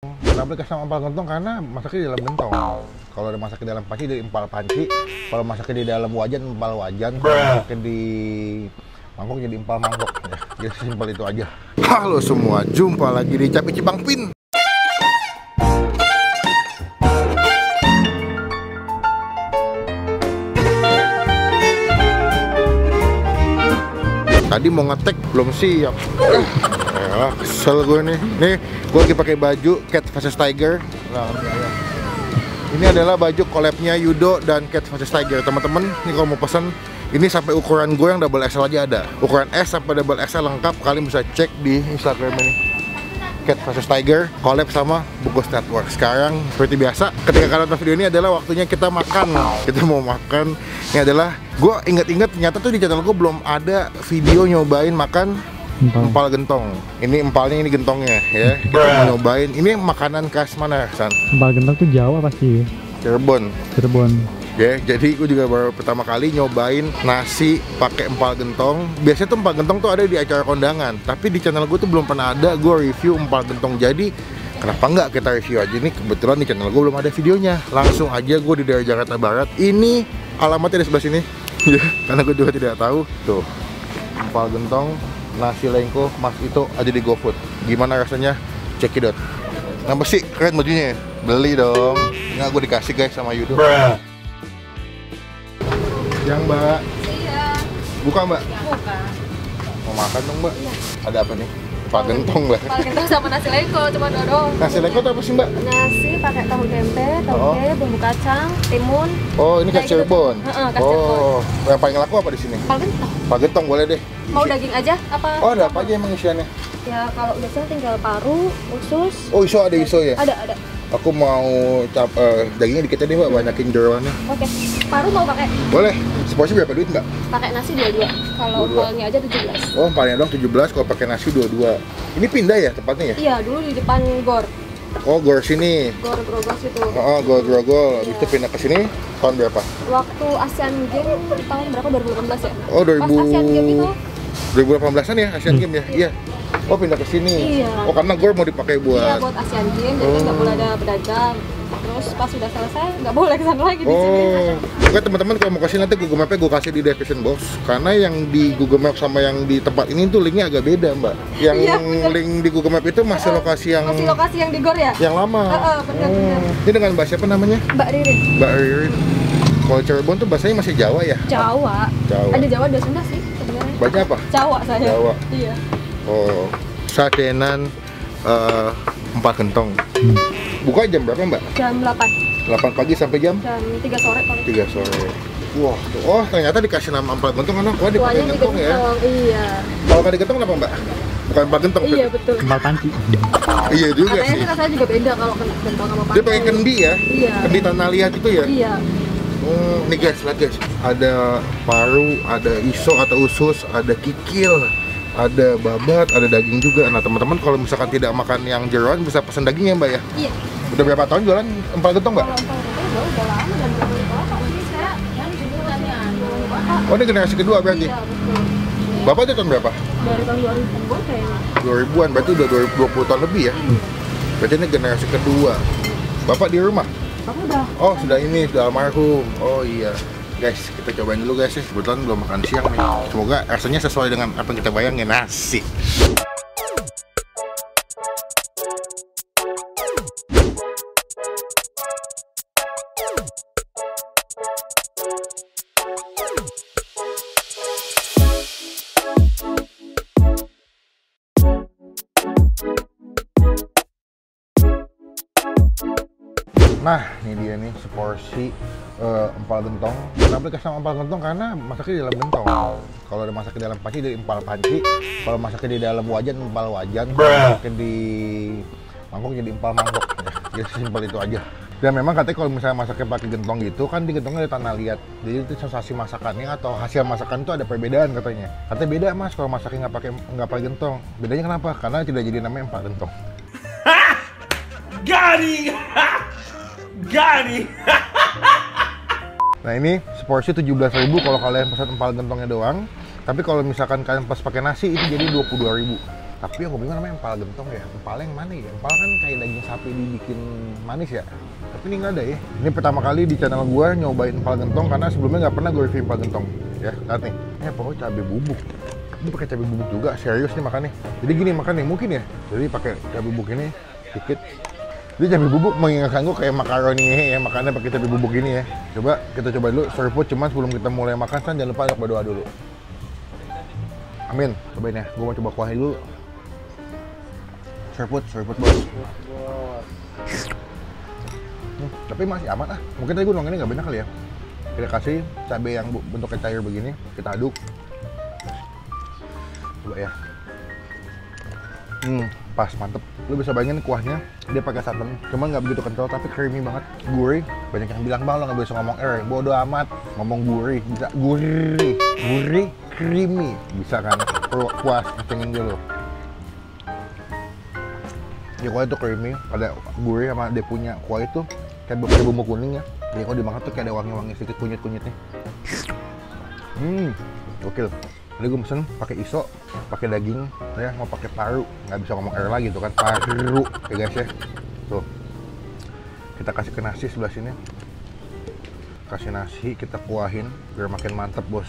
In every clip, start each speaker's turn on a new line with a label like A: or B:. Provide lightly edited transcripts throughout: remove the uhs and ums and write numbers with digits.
A: Kenapa dikasih nama empal gentong? Karena masaknya di dalam gentong. Kalau ada masak di dalam panci dari empal panci, kalau masaknya di dalam wajan empal wajan, kalau masaknya di mangkok jadi empal mangkok. Ya, jadi simpel itu aja. Halo semua, jumpa lagi di Capi Cibang Pin. Tadi mau ngetek belum siap. Kesel gue nih. Nih, gue lagi pakai baju Cat vs Tiger. Nah, ini adalah baju collabnya Yudo dan Cat vs Tiger, teman-teman. Ini kalau mau pesan, ini sampai ukuran gue yang double XL aja ada. Ukuran S sampai double XL lengkap. Kalian bisa cek di Instagram ini. Cat vs Tiger collab sama Bungkus Network. Sekarang seperti biasa, ketika kalian nonton video ini adalah waktunya kita makan. Kita mau makan. Ini adalah, gue inget-inget ternyata tuh di channel gue belum ada video nyobain makan empal gentong. Ini empalnya, ini gentongnya ya. Kita mau nyobain. Ini makanan khas mana, San?
B: Empal gentong tuh Jawa pasti.
A: Cirebon.
B: Cirebon.
A: Ya, jadi gue juga baru pertama kali nyobain nasi pakai empal gentong. Biasanya tuh empal gentong tuh ada di acara kondangan, tapi di channel gue tuh belum pernah ada gue review empal gentong. Jadi kenapa nggak kita review aja nih? Kebetulan di channel gue belum ada videonya. Langsung aja gue di daerah Jakarta Barat. Ini alamatnya di sebelah sini. Ya, karena gue juga tidak tahu. Tuh, empal gentong, nasi lengko, Mas itu ada di GoFood. Gimana rasanya? Cekidot. Kenapa sih? Keren bajunya. Beli dong. Nggak, gue dikasih guys sama Yudo. Yang Mbak.
C: Iya.
A: Buka Mbak.
C: Buka.
A: Mau makan dong Mbak?
C: Iya.
A: Ada apa nih? Empal gentong Mbak.
C: Empal gentong sama nasi lengko, cuma dua doang.
A: Nasi lengko itu apa sih Mbak?
C: Nasi pakai tahu tempe, toge, bumbu kacang, timun.
A: Oh, ini khas
C: Kayak gitu.
A: Cirebon.
C: Heeh, khas Cirebon.
A: Oh, yang paling laku apa di sini?
C: Empal gentong.
A: Empal gentong boleh deh.
C: Mau daging aja apa?
A: Oh, ada apa aja emang isiannya?
C: Ya kalau udah siang tinggal paru, usus.
A: Oh, iso ada iso ya?
C: Ada.
A: Aku mau dagingnya dikit aja deh Mbak, banyakin jeroannya.
C: Oke. Paru mau pakai?
A: Boleh. Seporsi berapa duit Mbak?
C: Pakai nasi 22. Kalau
A: 22.
C: empalnya aja 17.
A: Oh, empalnya doang 17, kalau pakai nasi 22. Ini pindah ya tempatnya ya?
C: Iya, dulu di depan GOR.
A: Oh, Gor sini.
C: GOR Grogos itu.
A: Oh, Gor Grogol. Habis itu pindah ke sini tahun berapa?
C: Waktu Asian Games tahun berapa? 2018 ya?
A: Oh, 2000.
C: Pas Asian Games itu
A: 2018-an ya Asian Games ya? Iya. Oh, pindah ke sini.
C: Iya.
A: Oh, karena Gor mau dipakai
C: iya,
A: buat
C: buat Asian Games, jadi nggak boleh ada pedagang. Terus pas sudah selesai, nggak boleh kesana lagi di sini.
A: Oh, oke teman-teman, kalau mau kasih nanti Google Map-nya gue kasih di description box. Karena yang di Google Map sama yang di tempat ini tuh linknya agak beda Mbak. Yang
C: Iya, bener.
A: link di Google Map itu masih lokasi yang
C: Masih lokasi yang di GOR ya?
A: yang lama.
C: Benar.
A: Ini dengan bahasa apa namanya?
C: Mbak Ririn.
A: Mbak Ririn. Kalau Cirebon tuh bahasanya masih Jawa ya?
C: Jawa.
A: Jawa.
C: Ada Jawa, ada Sunda sih sebenarnya.
A: Baca apa?
C: Jawa saya.
A: Jawa.
C: Iya.
A: Oh, sadenan empal gentong. Buka jam berapa Mbak?
C: Jam 8.
A: 8 pagi sampai jam
C: 3 sore paling.
A: 3 sore. Wah, tuh. Oh ternyata dikasih nama empal gentong karena gua dipakai
C: Tuanya
A: gentong ya.
C: Iya.
A: Kalau nggak digentong apa Mbak? Bukan empal gentong.
C: Iya betul.
B: Empal panci.
A: Iya juga
C: Katanya
A: sih.
C: sih rasanya juga beda kalau gentong sama
A: Dia pakai kendi ya?
C: Iya.
A: Kendi tanah liat itu ya?
C: Iya.
A: Nih guys, lihat guys. Ada paru, ada iso atau usus, ada kikil, ada babat, ada daging juga. Nah teman-teman kalau misalkan tidak makan yang jeroan bisa pesan daging ya Mbak ya?
C: Iya.
A: Udah berapa tahun jualan empal gentong Mbak?
C: Kalau empal gentong udah lama dan bapak sih saya yang jualannya bapak.
A: Oh ini generasi kedua berarti?
C: Iya betul.
A: Bapak itu tahun berapa?
C: Dari tahun 2000-an kayaknya.
A: 2000-an, berarti udah 20 tahun lebih ya? Berarti ini generasi kedua. Bapak di rumah?
C: Bapak udah.
A: Oh sudah ini, sudah almarhum. Oh iya. Guys, kita cobain dulu guys ya. Kebetulan belum makan siang nih. Semoga rasanya sesuai dengan apa yang kita bayangin. Nasi. Nah, ini dia nih seporsi empal gentong. Kenapa dikasih nama empal gentong? Karena masaknya di dalam gentong. Kalau ada masak di dalam panci dari empal panci. Kalau masaknya di dalam wajan empal wajan. Kalau masaknya di mangkok jadi empal mangkok. Ya, jadi simpel itu aja. Dan memang katanya kalau misalnya masaknya pakai gentong gitu kan di gentongnya ada tanah liat. Jadi itu sensasi masakannya atau hasil masakan itu ada perbedaan katanya. Katanya beda Mas kalau masaknya nggak pakai gentong. Bedanya kenapa? Karena tidak jadi namanya empal gentong.
D: Gani! Gani!
A: Nah ini seporsi 17.000 kalau kalian pesan empal gentongnya doang. Tapi kalau misalkan kalian pas pakai nasi itu jadi 22.000. Tapi yang gue bingung namanya empal gentong ya. Empal yang mana ya? Empal kan kayak daging sapi dibikin manis ya. Tapi ini nggak ada ya. Ini pertama kali di channel gue nyobain empal gentong karena sebelumnya nggak pernah gue review empal gentong. Ya, lihat nih. Ini pokoknya cabai bubuk. Ini pakai cabai bubuk juga, serius nih makannya. Jadi gini makannya mungkin ya. Jadi pakai cabai bubuk ini dikit. Jadi cabai bubuk mengingatkan gue kayak makaroni ya, makannya pakai cabai bubuk ini ya. Coba kita coba dulu seruput, cuman sebelum kita mulai makan kan jangan lupa untuk berdoa dulu. Amin. Cobain ya. Gue mau coba kuahnya dulu. Seruput bos. Tapi masih aman ah. Mungkin tadi gue nuanginnya nggak banyak kali ya. Kita kasih cabai yang bentuknya cair begini, kita aduk. Coba ya. Pas, mantep. Lu bisa bayangin kuahnya, dia pakai santan, cuman nggak begitu kental, tapi creamy banget, gurih. Banyak yang bilang bang lo nggak bisa ngomong bodo amat, ngomong gurih, bisa gurih, creamy, bisa kan? Puas, kencengin dulu. Ya kuah itu creamy, ada gurih sama dia punya kuah itu kayak bumbu kuning ya. Jadi kalau dimakan tuh kayak ada wangi-wangi sedikit kunyit-kunyitnya. Gokil. Tadi gue pesen pakai iso, pakai daging, ya mau pakai paru, nggak bisa ngomong lagi tuh kan, paru ya guys ya. Tuh, kita kasih ke nasi sebelah sini, kasih nasi, kita kuahin biar makin mantep bos.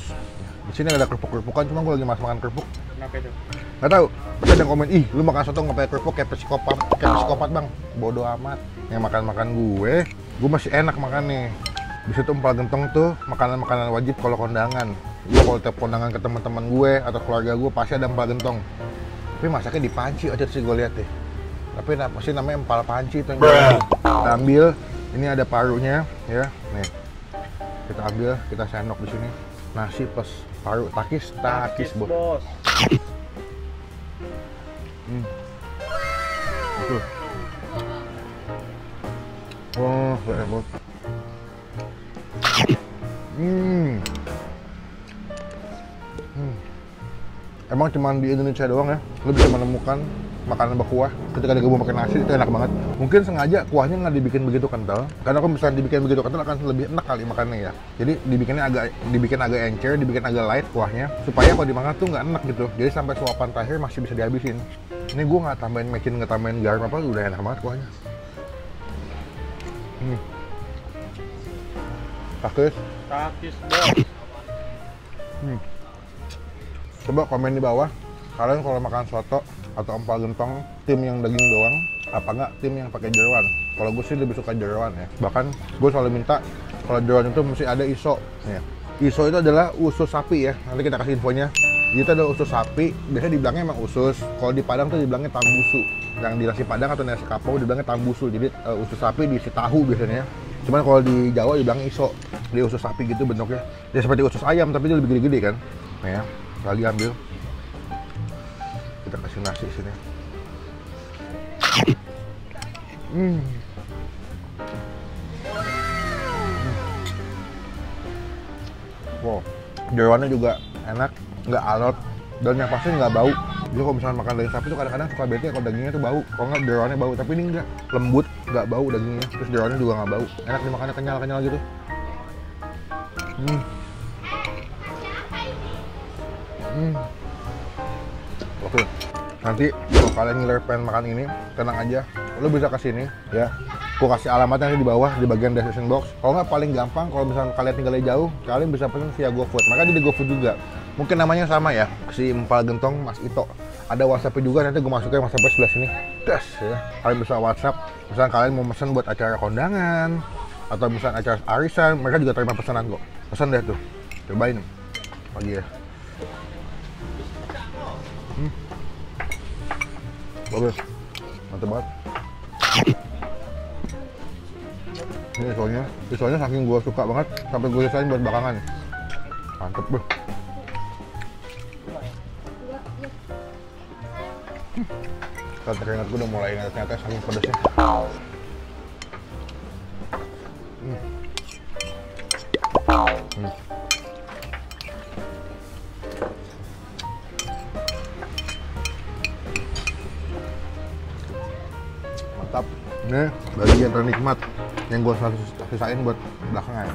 A: Di sini ada kerupuk-kerupukan, cuma gue lagi makan kerupuk. Kenapa itu? Nggak tahu. Tapi ada yang komen, ih lu makan soto nggak pakai kerupuk kayak psikopat bang. Bodoh amat. Yang makan gue masih enak makannya. Bisa tuh empal gentong tuh makanan-makanan wajib kalau kondangan. Gue kalau tiap kondangan ke teman-teman gue atau keluarga gue pasti ada empal gentong. Tapi masaknya di panci aja sih gue lihat deh. Tapi pasti namanya empal panci itu yang kita ambil. Ini ada parunya ya. Nih. Kita ambil, kita sendok di sini. Nasi plus paru, takis bos. Betul. Oh, bos. Emang cuma di Indonesia doang ya, lo bisa menemukan makanan berkuah ketika digabung pakai nasi, itu enak banget. Mungkin sengaja kuahnya nggak dibikin begitu kental, karena kalau misalnya dibikin begitu kental akan lebih enak kali makannya ya. Jadi dibikin agak encer, dibikin agak light kuahnya, supaya kalau dimakan tuh nggak enak gitu. Jadi sampai suapan terakhir masih bisa dihabisin. Ini gue nggak tambahin mecin, nggak tambahin garam apa, udah enak banget kuahnya. Takis bos. Coba komen di bawah, kalian kalau makan soto atau empal gentong tim yang daging doang, apa enggak tim yang pakai jeroan? Kalau gue sih lebih suka jeroan ya. Bahkan gue selalu minta kalau jeroan itu mesti ada iso. Ya. Iso itu adalah usus sapi ya. Nanti kita kasih infonya. Jadi itu adalah usus sapi. Biasanya dibilangnya emang usus. Kalau di Padang tuh dibilangnya tambusu. Yang di nasi Padang atau nasi kapau dibilangnya tambusu. Jadi usus sapi diisi tahu biasanya. Cuman kalau di Jawa dibilangnya iso. Dia usus sapi gitu bentuknya. Dia seperti usus ayam tapi dia lebih gede-gede kan. Nah ya. Lagi ambil, kita kasih nasi sini. Wow, jeroannya juga enak, nggak alot, dan yang pasti nggak bau. Jadi kalau misalnya makan daging sapi tuh kadang-kadang suka bete kalau dagingnya tuh bau, kalau nggak jeroannya bau. Tapi ini nggak, lembut, nggak bau dagingnya, terus jeroannya juga nggak bau. Enak dimakannya, kenyal-kenyal gitu. Oke, nanti kalau kalian ngiler pengen makan ini, tenang aja, lo bisa kesini ya. Gue kasih alamatnya di bawah di bagian description box. Kalau nggak paling gampang, kalau misalnya kalian tinggalnya jauh, kalian bisa pesen via GoFood. Maka di GoFood juga. Mungkin namanya sama ya, si empal gentong Mas Ito. Ada WhatsApp juga, nanti gue masukin WhatsApp sebelah sini. Das ya. Kalian bisa WhatsApp. Misalnya kalian mau pesen buat acara kondangan atau misalnya acara arisan, mereka juga terima pesanan kok. Pesan deh tuh, cobain pagi ya. Bagus, mantep banget. Ini soalnya saking gue suka banget sampai gue sisain buat belakangan. Mantep bro. Teringat gue udah mulai ingat-ingatnya saking pedasnya. Mantap. Ini bagian ternikmat yang gue selalu sisain buat belakangan.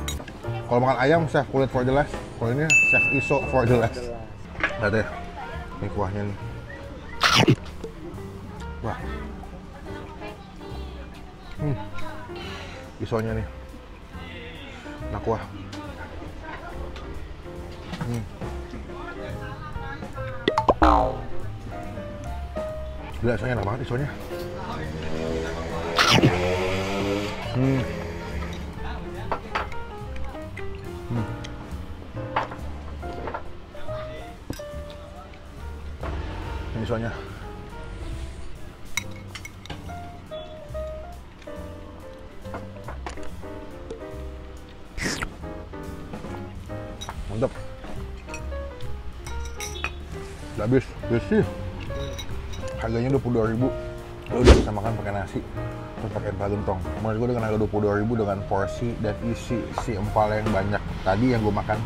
A: Kalau makan ayam, chef kulit for the last. Kalau ini chef iso for the last. Lihat deh, ini kuahnya nih. Wah. Isonya nih. Enak wah. Gila, isonya enak banget isonya. Ini isonya. Mantap. Udah habis, bersih. Harganya 22.000. Lo udah bisa makan pakai nasi, terus pakai empal gentong. Menurut gue dengan harga 22.000 dengan porsi dan isi si empal yang banyak tadi yang gue makan,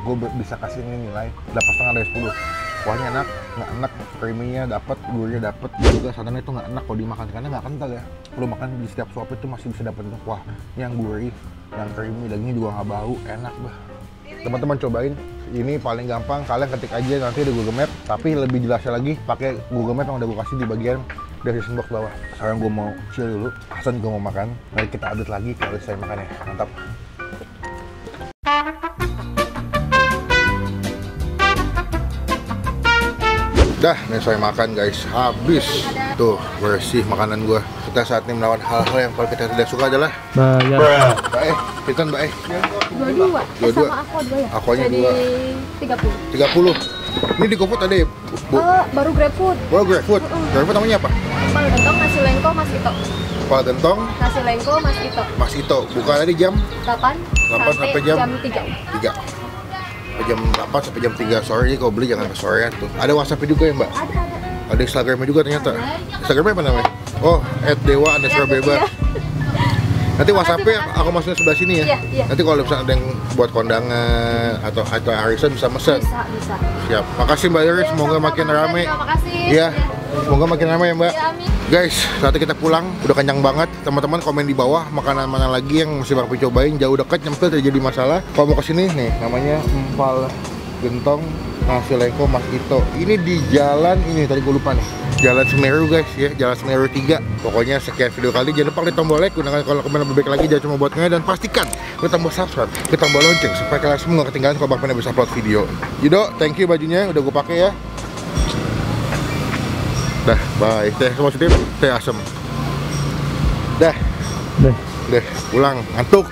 A: gue bisa kasih ini nilai 8,5 dari 10. Kuahnya enak, nggak enak, creamy-nya dapat, gurihnya dapat. Juga santannya itu nggak enak kalau dimakan karena nggak kental ya. Lo makan di setiap suap itu masih bisa dapat kuah yang gurih, yang creamy, dagingnya juga nggak bau, enak bah. Teman-teman cobain, ini paling gampang, kalian ketik aja nanti di Google Map, tapi lebih jelasnya lagi pakai Google Map yang udah gue kasih di bagian description box bawah. Sekarang gue mau chill dulu, Hasan gue mau makan, mari kita update lagi kalau saya makan ya, mantap. Dah, nih saya makan guys, habis. Tuh, bersih makanan gua. Kita saat ini melawan hal-hal yang paling kita tidak suka adalah
B: bayar.
A: Mbak Hitan Mbak
C: Dua-dua.
A: Dua-dua.
C: Sama aku dua ya.
A: Akunya
C: jadi
A: dua.
C: 30.
A: 30. Ini di GoFood ada ya, Bu?
C: Baru GrabFood.
A: Oh, GrabFood. GrabFood namanya apa?
C: Empal gentong, nasi lengko, Mas Ito.
A: Empal gentong,
C: Nasi lengko, Mas Ito.
A: Mas Ito. Buka tadi jam
C: 8
A: sampai jam
C: 3.
A: 3. Jam 8 sampai jam 3 sore. Jadi kalau beli jangan pas sorean tuh. Ada WhatsApp juga ya, Mbak? Ada Instagramnya juga ternyata. Instagramnya apa namanya? Oh, @dewa_bebas. Nanti WhatsAppnya aku masukin sebelah sini ya.
C: Iya.
A: Nanti kalau misalnya ada yang buat kondangan atau arisan bisa mesen.
C: Bisa.
A: Siap. Makasih Mbak Iris, semoga makin rame.
C: Terima kasih.
A: Iya. Semoga makin rame ya Mbak.
C: Ya, amin.
A: Guys, saatnya kita pulang. Udah kenyang banget. Teman-teman komen di bawah makanan mana lagi yang mesti Bang Pi cobain. Jauh dekat nyempil terjadi masalah. Kalau mau kesini nih, namanya empal gentong nasi lengko Mas Ito. Ini di jalan ini tadi gue lupa nih. Jalan Semeru guys ya, Jalan Semeru 3. Pokoknya sekian video kali, jangan lupa klik tombol like, gunakan kalau kalian lebih baik lagi, jangan cuma buat nge, dan pastikan klik tombol subscribe, klik tombol lonceng supaya kalian semua gak ketinggalan kalau Bang Pen bisa upload video. Yudo, thank you bajunya udah gue pakai ya. Dah, bye. Teh semua teh asem. Dah, pulang, ngantuk.